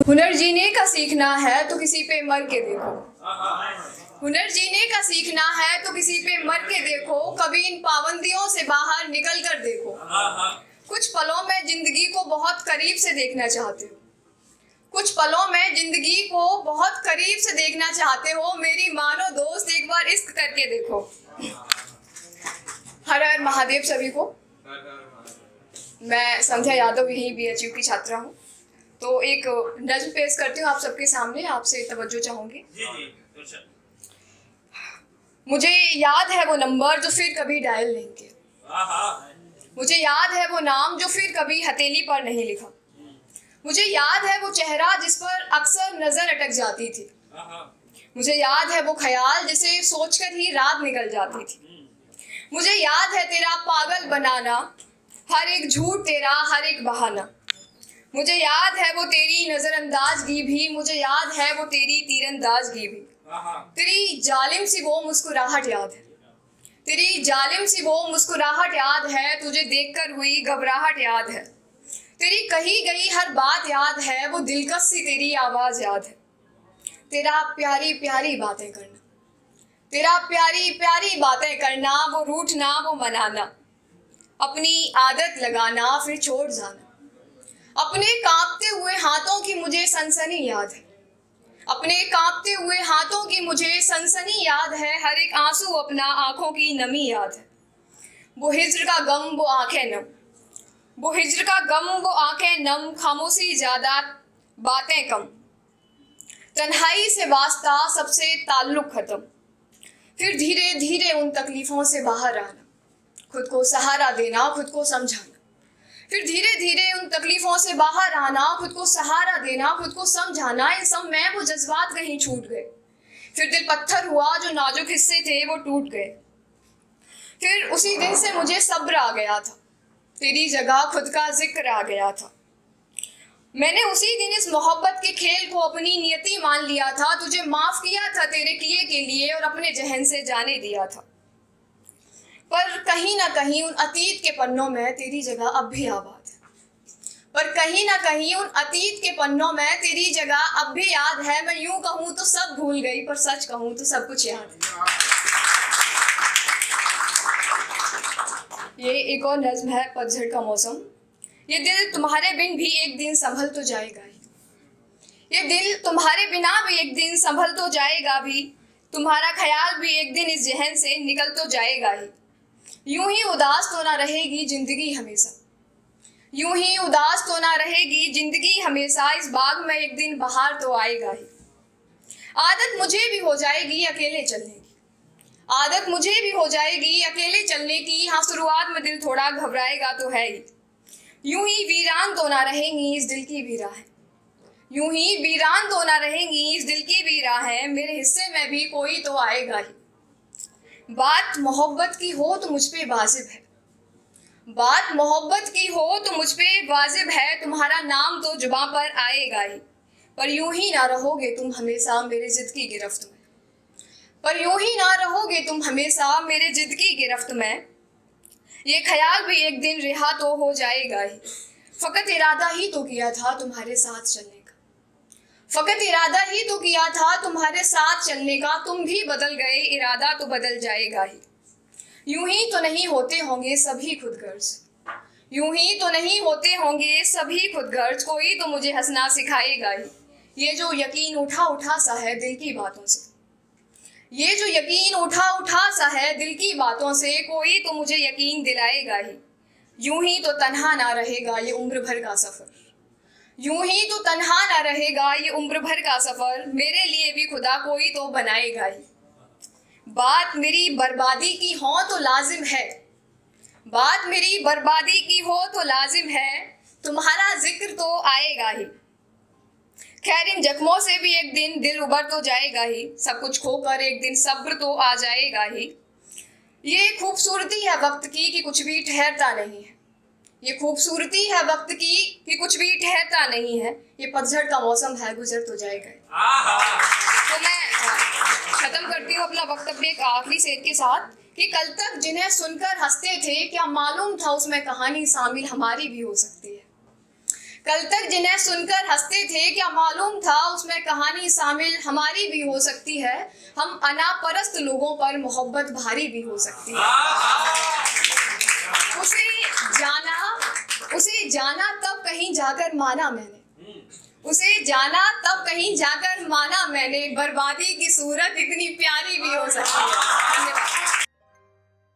हुनर जीने का सीखना है तो किसी पे मर के देखो। हुनर जीने का सीखना है तो किसी पे मर के देखो, कभी इन पाबंदियों से बाहर निकल कर देखो। कुछ पलों में जिंदगी को बहुत करीब से देखना चाहते हो, कुछ पलों में जिंदगी को बहुत करीब से देखना चाहते हो, मेरी मानो दोस्त एक बार इश्क करके देखो। हर हर महादेव सभी को। मैं संध्या यादव, यही BHU की छात्रा हूँ। तो एक नज्म पेश करती हूँ आप सबके सामने, आपसे तवज्जो चाहूंगी। मुझे याद है वो नंबर जो फिर कभी डायल नहीं किया, मुझे याद है वो नाम जो फिर कभी हथेली पर नहीं लिखा, मुझे याद है वो चेहरा जिस पर अक्सर नजर अटक जाती थी, मुझे याद है वो ख्याल जिसे सोचकर ही रात निकल जाती थी, मुझे याद है तेरा पागल बनाना, हर एक झूठ तेरा हर एक बहाना, मुझे याद है वो तेरी नजरअंदाजगी भी, मुझे याद है वो तेरी तीरंदाजगी भी, तेरी जालिम सी वो मुस्कुराहट याद है, तेरी जालिम सी वो मुस्कुराहट याद है, तुझे देखकर हुई घबराहट याद है, तेरी कही गई हर बात याद है, वो दिलकश सी तेरी आवाज याद है, तेरा प्यारी प्यारी बातें करना, तेरा प्यारी प्यारी बातें करना, वो रूठना वो मनाना, अपनी आदत लगाना फिर छोड़ जाना, अपने कांपते हुए हाथों की मुझे सनसनी याद है, अपने कांपते हुए हाथों की मुझे सनसनी याद है, हर एक आंसू अपना आंखों की नमी याद है, वो हिज्र का गम वो आंखें नम, वो हिज्र का गम वो आंखें नम, खामोशी ज्यादा बातें कम, तन्हाई से वास्ता सबसे ताल्लुक खत्म, फिर धीरे धीरे उन तकलीफों से बाहर आना, खुद को सहारा देना खुद को समझाना, फिर धीरे धीरे उन तकलीफों से बाहर आना, खुद को सहारा देना खुद को समझाना, इन सब में वो जज्बात कहीं छूट गए, फिर दिल पत्थर हुआ, जो नाजुक हिस्से थे वो टूट गए, फिर उसी दिन से मुझे सब्र आ गया था, तेरी जगह खुद का जिक्र आ गया था, मैंने उसी दिन इस मोहब्बत के खेल को अपनी नियति मान लिया था, तुझे माफ किया था तेरे किए के लिए और अपने जहन से जाने दिया था, पर कहीं ना कहीं उन अतीत के पन्नों में तेरी जगह अब भी आबाद है, पर कहीं ना कहीं उन अतीत के पन्नों में तेरी जगह अब भी याद है, मैं यूं कहूं तो सब भूल गई, पर सच कहूं तो सब कुछ याद है। ये एक और नज्म है, पतझड़ का मौसम। ये दिल तुम्हारे बिन भी एक दिन संभल तो जाएगा ही, ये दिल तुम्हारे बिना भी एक दिन संभल तो जाएगा भी, तुम्हारा ख्याल भी एक दिन इस जहन से निकल तो जाएगा ही, यूं ही उदास तो ना रहेगी जिंदगी हमेशा, यूं ही उदास तो ना रहेगी जिंदगी हमेशा, इस बाग में एक दिन बहार तो आएगा ही, आदत मुझे भी हो जाएगी अकेले चलने की, आदत मुझे भी हो जाएगी अकेले चलने की, हाँ शुरुआत में दिल थोड़ा घबराएगा तो है ही, यूं ही वीरान तो ना रहेंगी इस दिल की भी राहें, यूं ही वीरान तो ना रहेंगी इस दिल की भी राहें, मेरे हिस्से में भी कोई तो आएगा ही, बात मोहब्बत की हो तो मुझ पे वाजिब है, बात मोहब्बत की हो तो मुझ पे वाजिब है, तुम्हारा नाम तो जुबां पर आएगा ही, पर यूं ही ना रहोगे तुम हमेशा मेरे जिद की गिरफ्त में, पर यूं ही ना रहोगे तुम हमेशा मेरे जिद की गिरफ्त में, ये ख्याल भी एक दिन रिहा तो हो जाएगा ही, फकत इरादा ही तो किया था तुम्हारे साथ चलने का, फकत इरादा ही तो किया था तुम्हारे साथ चलने का, तुम भी बदल गए इरादा तो बदल जाएगा ही, यूं ही तो नहीं होते होंगे सभी खुदगर्ज, यूं ही तो नहीं होते होंगे सभी खुदगर्ज, कोई तो मुझे हंसना सिखाएगा ही, ये जो यकीन उठा उठा सा है दिल की बातों से, ये जो यकीन उठा उठा सा है दिल की बातों से, कोई तो मुझे यकीन दिलाएगा ही, यूं ही तो तन्हा ना रहेगा ये उम्र भर का सफर, यूं ही तो तन्हा ना रहेगा ये उम्र भर का सफर, मेरे लिए भी खुदा कोई तो बनाएगा ही, बात मेरी बर्बादी की हो तो लाजिम है, बात मेरी बर्बादी की हो तो लाजिम है, तुम्हारा जिक्र तो आएगा ही, खैर इन जख्मों से भी एक दिन दिल उबर तो जाएगा ही, सब कुछ खोकर एक दिन सब्र तो आ जाएगा ही, ये खूबसूरती है वक्त की कि कुछ भी ठहरता नहीं है, ये खूबसूरती है वक्त की कि कुछ भी ठहरता नहीं है, ये पतझड़ का मौसम है गुजर तो जाएगा। तो मैं खत्म करती हूँ अपना वक्तव्य एक आखिरी शेर के साथ कि कल तक जिन्हें सुनकर हंसते थे क्या मालूम था उसमें कहानी शामिल हमारी भी हो सकती है, कल तक जिन्हें सुनकर हंसते थे, क्या मालूम था उसमें कहानी शामिल हमारी भी हो सकती है। हम अनापरस्त लोगों पर मोहब्बत भारी भी हो सकती है। उसे जाना तब कहीं जाकर माना मैंने, उसे जाना तब कहीं जाकर माना मैंने, बर्बादी की सूरत इतनी प्यारी भी हो सकती है। धन्यवाद।